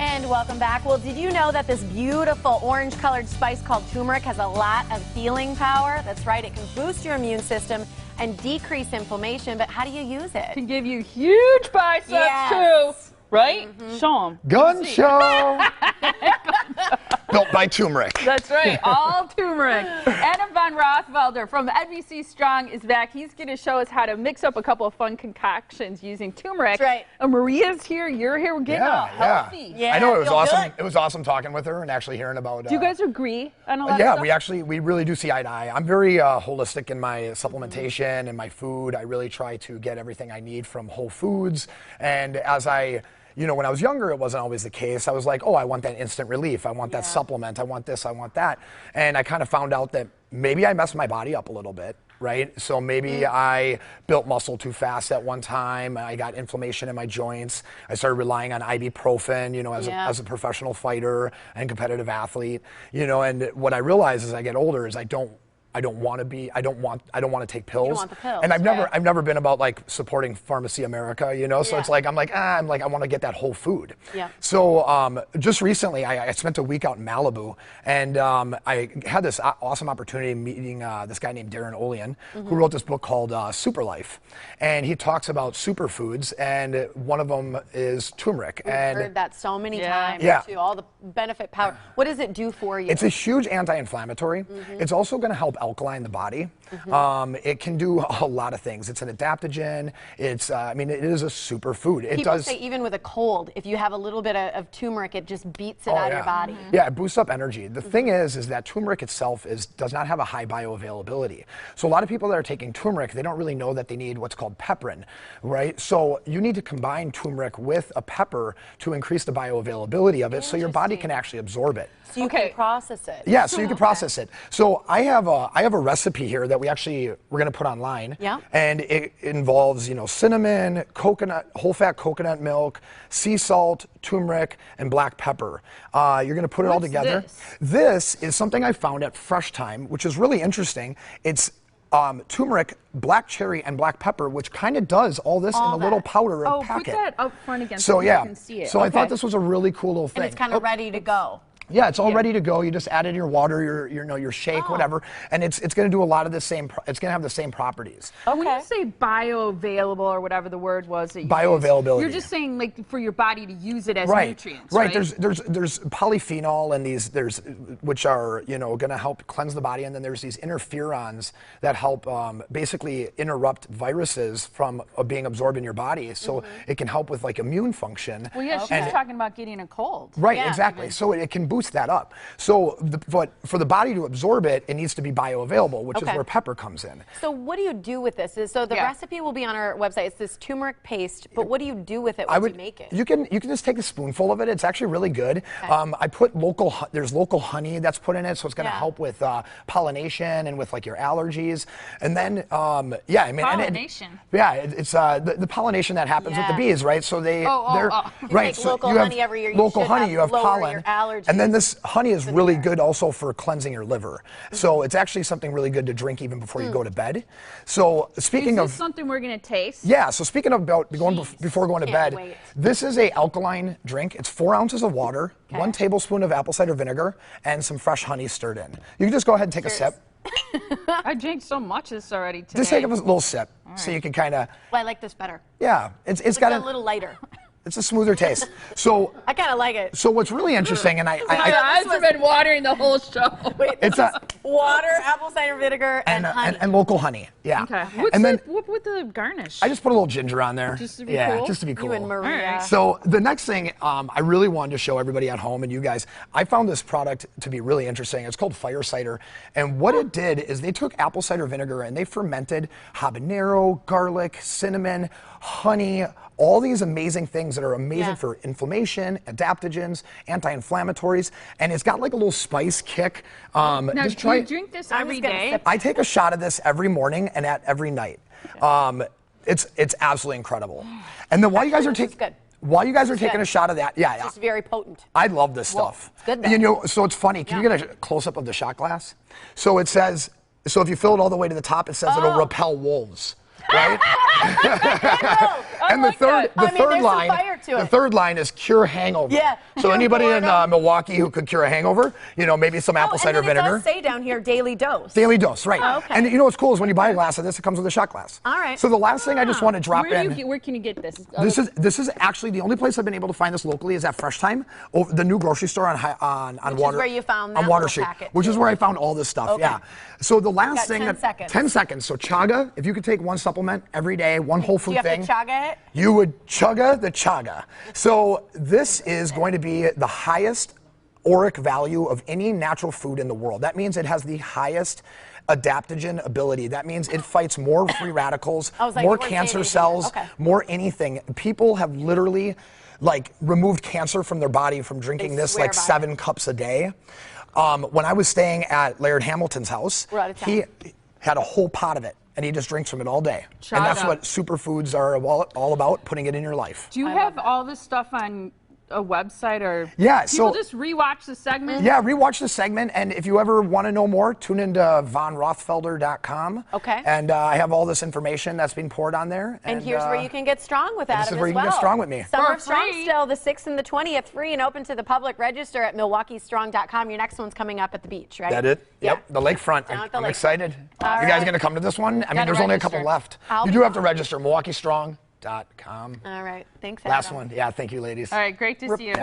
And welcome back. Well, did you know that this beautiful orange-colored spice called turmeric has a lot of healing power? That's right, it can boost your immune system and decrease inflammation, but how do you use it? It can give you huge biceps too, right? Show them. Gun show! Built by turmeric. That's right, all turmeric. Adam Von Rothfelder from NBC Strong is back. He's going to show us how to mix up a couple of fun concoctions using turmeric. That's right. And Maria's here, you're here, we're getting all healthy. Yeah, I know, it was awesome. good. It was awesome talking with her and actually hearing about. Do you guys agree on a lot of stuff? we really do see eye to eye. I'm very holistic in my supplementation and my food. I really try to get everything I need from whole foods. And as you know, when I was younger, it wasn't always the case. I was like, oh, I want that instant relief. I want that supplement. I want this. I want that. And I kind of found out that maybe I messed my body up a little bit, right? So maybe I built muscle too fast at one time. I got inflammation in my joints. I started relying on ibuprofen, you know, as a professional fighter and competitive athlete, you know. And what I realized as I get older is I don't want to take pills. You don't want the pills, and I've never been about like supporting Pharmacy America, you know. So it's like I want to get that whole food. Yeah. So just recently, I spent a week out in Malibu, and I had this awesome opportunity meeting this guy named Darren Olean, who wrote this book called Super Life, and he talks about superfoods, and one of them is turmeric. I've heard that so many times. Too. All the benefit power. What does it do for you? It's a huge anti-inflammatory. It's also going to help alkaline the body. It can do a lot of things. It's an adaptogen. It's, I mean, it is a superfood. People say even with a cold, if you have a little bit of turmeric, it just beats it out of your body. Yeah, it boosts up energy. The thing is that turmeric itself does not have a high bioavailability. So a lot of people that are taking turmeric, they don't really know that they need what's called pepperin, right? So you need to combine turmeric with a pepper to increase the bioavailability of it, so your body can actually absorb it. So you can process it. Yeah, so you can process it. So I have a recipe here that we're going to put online. Yeah. And it involves, you know, cinnamon, coconut, whole fat coconut milk, sea salt, turmeric, and black pepper. You're going to put it all together. This is something I found at Fresh Time, which is really interesting. It's turmeric, black cherry, and black pepper, which kind of does all this in a little powder packet. Put that up front again so you can see it. So I thought this was a really cool little thing. And it's kind of ready to go. Yeah, it's all ready to go. You just add in your water, your shake, whatever, and it's going to do a lot of the same. It's going to have the same properties. Okay. When you say bioavailable or whatever the word was, that you bioavailability. You're just saying like for your body to use it as nutrients, right? There's polyphenol and which are going to help cleanse the body, and then there's these interferons that help basically interrupt viruses from being absorbed in your body, so it can help with like immune function. Well, yeah, she was talking about getting a cold. Right, exactly. So it can boost that up. So, but for the body to absorb it, it needs to be bioavailable, which is where pepper comes in. So what do you do with this? So the recipe will be on our website. It's this turmeric paste, but what do you do with it once you make it? You can just take a spoonful of it. It's actually really good. Okay. I put there's local honey that's put in it, so it's going to help with pollination and with like your allergies. And then, pollination. It's the pollination that happens with the bees, right? So they're right. So local honey every year. Local honey, you have pollen. Your allergies. And then this honey is really good also for cleansing your liver. So it's actually something really good to drink even before you go to bed. So speaking of something we're going to taste. Yeah, so speaking of before going to bed, this is a alkaline drink. It's 4 ounces of water, 1 tablespoon of apple cider vinegar, and some fresh honey stirred in. You can just go ahead and take a sip. I drank so much of this already today. Just take a little sip so you can kind of... Well, I like this better. Yeah, it's got a little lighter. It's a smoother taste. So I kind of like it. So what's really interesting, and my eyes have been watering the whole show. Wait, it's water, apple cider vinegar, and honey. And local honey. Yeah. Okay. What with the garnish? I just put a little ginger on there. Just to be cool? Just to be cool. You and Maria. So the next thing I really wanted to show everybody at home and you guys, I found this product to be really interesting. It's called Fire Cider. And what it did is they took apple cider vinegar and they fermented habanero, garlic, cinnamon, honey, all these amazing things that are amazing for inflammation, adaptogens, anti-inflammatories, and it's got like a little spice kick. Now, do you drink this every day? I take a shot of this every morning and every night. It's absolutely incredible. And then while you guys are taking a shot of that, It's just very potent. I love this stuff. It's good though. And, you know, so it's funny. Can you get a close-up of the shot glass? So it says, so if you fill it all the way to the top, it says it'll repel wolves. Right? And like that. the I mean, third there's some line, fire to the it. third line is cure hangover. Yeah. So Cure anybody in boredom. Milwaukee who could cure a hangover, you know, maybe some apple cider and then vinegar. It does say down here daily dose. Daily dose, right? Oh, okay. And you know what's cool is when you buy a glass of this, it comes with a shot glass. All right. So the last thing I just want to drop Where can you get this? This is actually the only place I've been able to find this locally is at Fresh Time, the new grocery store on Which Water. is where you found that on Water little Street, packet, which is too. where I found all this stuff. Okay. Yeah. So the last Got thing, 10 seconds. 10 seconds. So chaga, if you could take one supplement every day, one whole food Do you have thing, to chaga it? you would chugga the chaga. So this is going to be the highest auric value of any natural food in the world. That means it has the highest adaptogen ability. That means it fights more free radicals, I was like, more you weren't saying cancer anything. cells, Okay. more anything. People have literally like removed cancer from their body from drinking They this swear like by 7 cups a day. When I was staying at Laird Hamilton's house, We're out of time. he had a whole pot of it and he just drinks from it all day. And that's Chaga. what superfoods are all about, putting it in your life. Do you have all this stuff on a website or Yeah, people so- just rewatch the segment? Yeah, rewatch the segment, and if you ever want to know more, tune into vonrothfelder.com. Okay. And I have all this information that's being poured on there. And here's where you can get strong with Adam this is as where you can well. get strong with me. Summer For of Strong free. still, the 6th and the 20th, free and open to the public. Register at milwaukeestrong.com. Your next one's coming up at the beach, right? That it? Yeah. Yep, the lakefront. Down at the I'm lakefront. excited. All You guys right. going to come to this one? I mean, Gotta there's only a couple register. left. I'll You be do have to on. register, milwaukeestrong.com. All right. Thanks, Adam. Last one. Yeah, thank you, ladies. All right, great to see you.